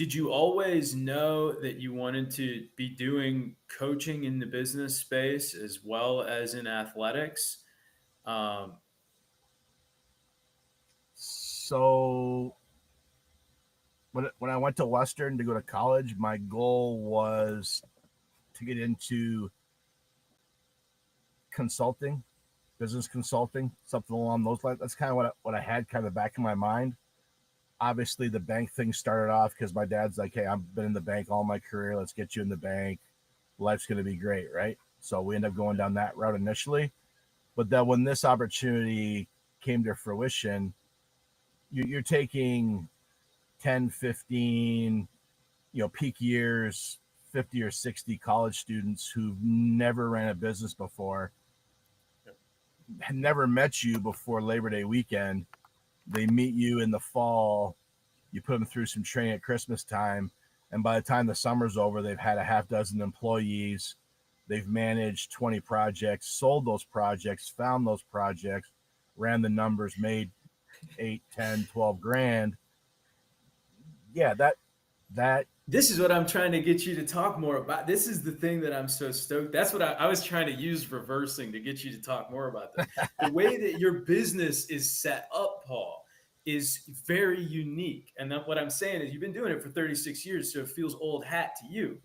did you always know that you wanted to be doing coaching in the business space as well as in athletics? Um, So when I went to Western to go to college, my goal was to get into consulting, business consulting, something along those lines. That's kind of what I had kind of back in my mind. Obviously, the bank thing started off because my dad's like, "Hey, I've been in the bank all my career. Let's get you in the bank. Life's going to be great, right?" So we end up going down that route initially. But then when this opportunity came to fruition, you're taking 10, 15, peak years, 50 or 60 college students who've never ran a business before, had never met you before Labor Day weekend. They meet you in the fall. You put them through some training at Christmas time. And by the time the summer's over, they've had a half dozen employees. They've managed 20 projects, sold those projects, found those projects, ran the numbers, made 8, 10, 12 grand. Yeah, that this is what I'm trying to get you to talk more about. This is the thing that I'm so stoked. That's what I was trying to use reversing to get you to talk more about this. The way that your business is set up, Paul, is very unique. And what I'm saying is you've been doing it for 36 years, so it feels old hat to you.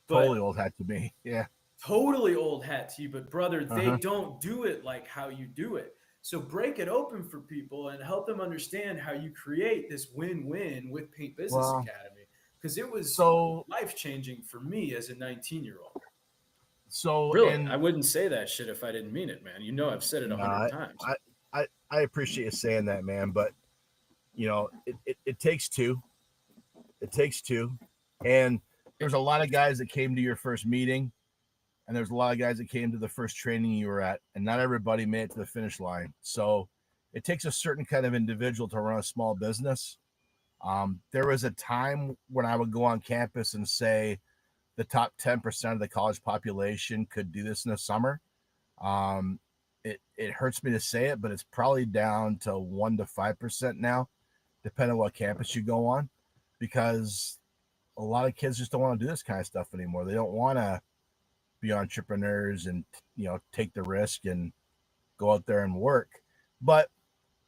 totally But old hat to me. Yeah. totally old hat to you, but brother, they Uh-huh. don't do it like how you do it. So break it open for people and help them understand how you create this win-win with Paint Business Well, Academy, because it was so life-changing for me as a 19-year-old. so Really, I and wouldn't say that shit if I didn't mean it, man. You know I've said it a no, hundred times. I appreciate you saying that, man. But it takes two. It takes two. And there's a lot of guys that came to your first meeting, and there's a lot of guys that came to the first training you were at, and not everybody made it to the finish line. So it takes a certain kind of individual to run a small business. There was a time when I would go on campus and say the top 10% of the college population could do this in the summer. Um, it hurts me to say it, but it's probably down to 1 to 5% now, depending on what campus you go on, because a lot of kids just don't want to do this kind of stuff anymore. They don't want to be entrepreneurs and take the risk and go out there and work. But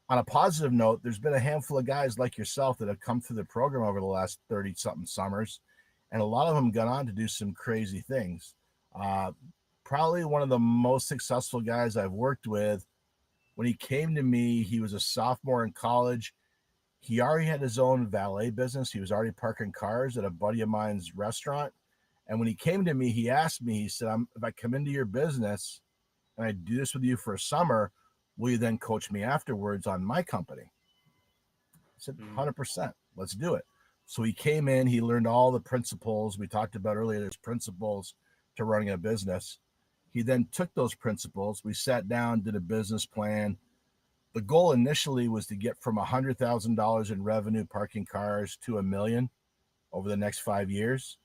on a positive note, there's been a handful of guys like yourself that have come through the program over the last 30 something summers, and a lot of them gone on to do some crazy things. Uh, Probably one of the most successful guys I've worked with. When he came to me, he was a sophomore in college. He already had his own valet business. He was already parking cars at a buddy of mine's restaurant. And when he came to me, he asked me, he said, if I come into your business and I do this with you for a summer, will you then coach me afterwards on my company? I said, Mm. 100%. Let's do it. So he came in, he learned all the principles we talked about earlier. There's principles to running a business. He then took those principles. We sat down, did a business plan. The goal initially was to get from $100,000 in revenue parking cars to $1 million over the next 5 years.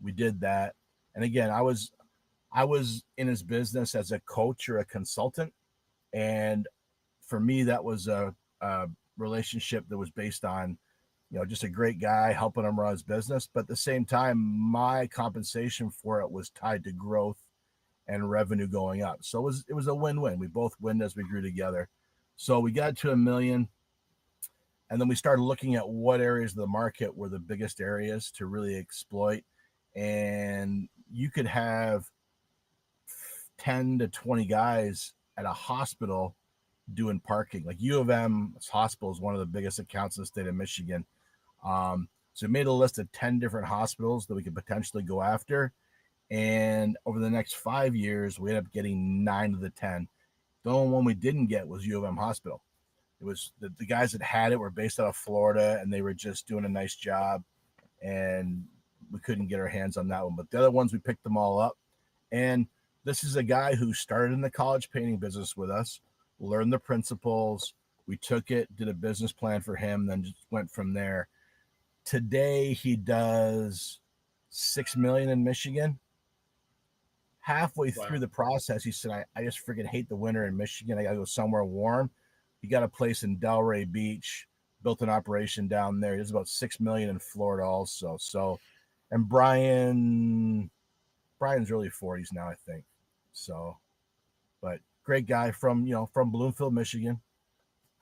We did that. And again, I was in his business as a coach or a consultant. And for me, that was a relationship that was based on, just a great guy helping him run his business. But at the same time, my compensation for it was tied to growth and revenue going up. So it was a win-win. We both win as we grew together. So we got to $1 million, and then we started looking at what areas of the market were the biggest areas to really exploit. And you could have 10 to 20 guys at a hospital doing parking. Like U of M's hospital is one of the biggest accounts in the state of Michigan. So we made a list of 10 different hospitals that we could potentially go after. And over the next 5 years, we ended up getting 9 of the 10. The only one we didn't get was U of M Hospital. It was the guys that had it were based out of Florida, and they were just doing a nice job, and we couldn't get our hands on that one. But the other ones, we picked them all up. And this is a guy who started in the college painting business with us, learned the principles. We took it, did a business plan for him, then just went from there. Today, he does 6 million in Michigan. Halfway through Wow. the process, he said, I just freaking hate the winter in Michigan. I got to go somewhere warm. He got a place in Delray Beach built an operation down there. He does about 6 million in Florida also. So, and Brian's really 40s now, I think. So, but great guy from Bloomfield, Michigan.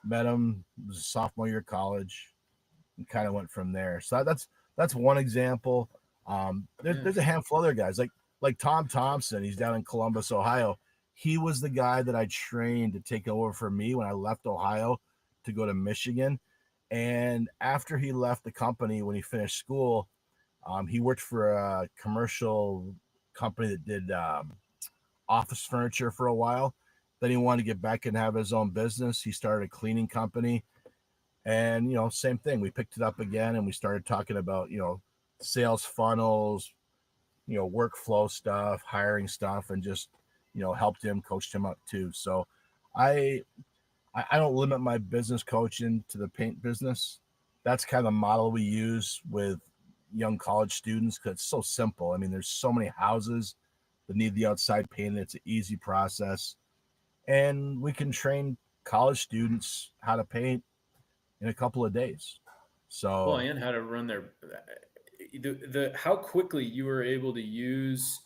Met him, was a sophomore year of college, and kind of went from there. So that's one example. There's a handful of other guys like Tom Thompson. He's down in Columbus, Ohio. He was the guy that I trained to take over for me when I left Ohio to go to Michigan. And after he left the company, when he finished school, he worked for a commercial company that did office furniture for a while. Then he wanted to get back and have his own business. He started a cleaning company. And, same thing. We picked it up again and we started talking about, sales funnels, workflow stuff, hiring stuff, and just, helped him, coached him up too. So I don't limit my business coaching to the paint business. That's kind of the model we use with young college students because it's so simple. I mean, there's so many houses that need the outside painted. It's an easy process. And we can train college students how to paint in a couple of days. So, well, and how to run the how quickly you were able to use.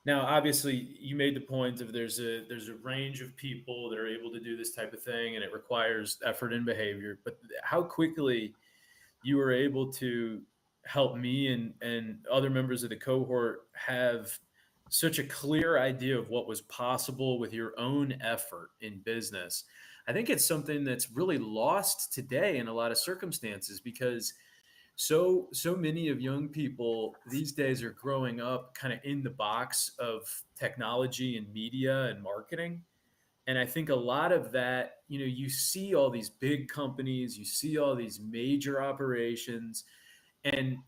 Now, obviously, you made the point of there's a range of people that are able to do this type of thing, and it requires effort and behavior. But how quickly you were able to help me and other members of the cohort have such a clear idea of what was possible with your own effort in business. I think it's something that's really lost today in a lot of circumstances because so many of young people these days are growing up kind of in the box of technology and media and marketing. And I think a lot of that, you see all these big companies, you see all these major operations, and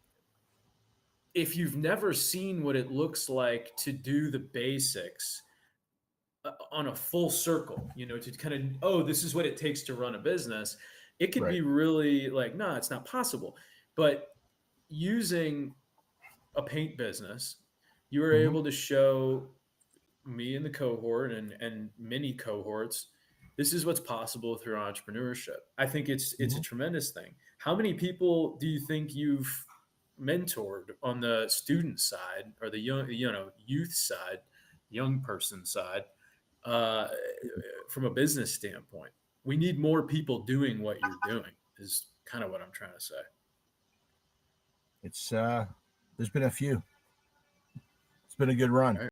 if you've never seen what it looks like to do the basics on a full circle, to kind of, oh, this is what it takes to run a business, it could right. be really like, no, it's not possible. But using a paint business, you were able to show me and the cohort and many cohorts, this is what's possible through entrepreneurship. I think it's a tremendous thing. How many people do you think you've mentored on the student side or the young, youth side, young person side, uh, from a business standpoint? We need more people doing what you're doing is kind of what I'm trying to say. It's there's been a few. It's been a good run. Right.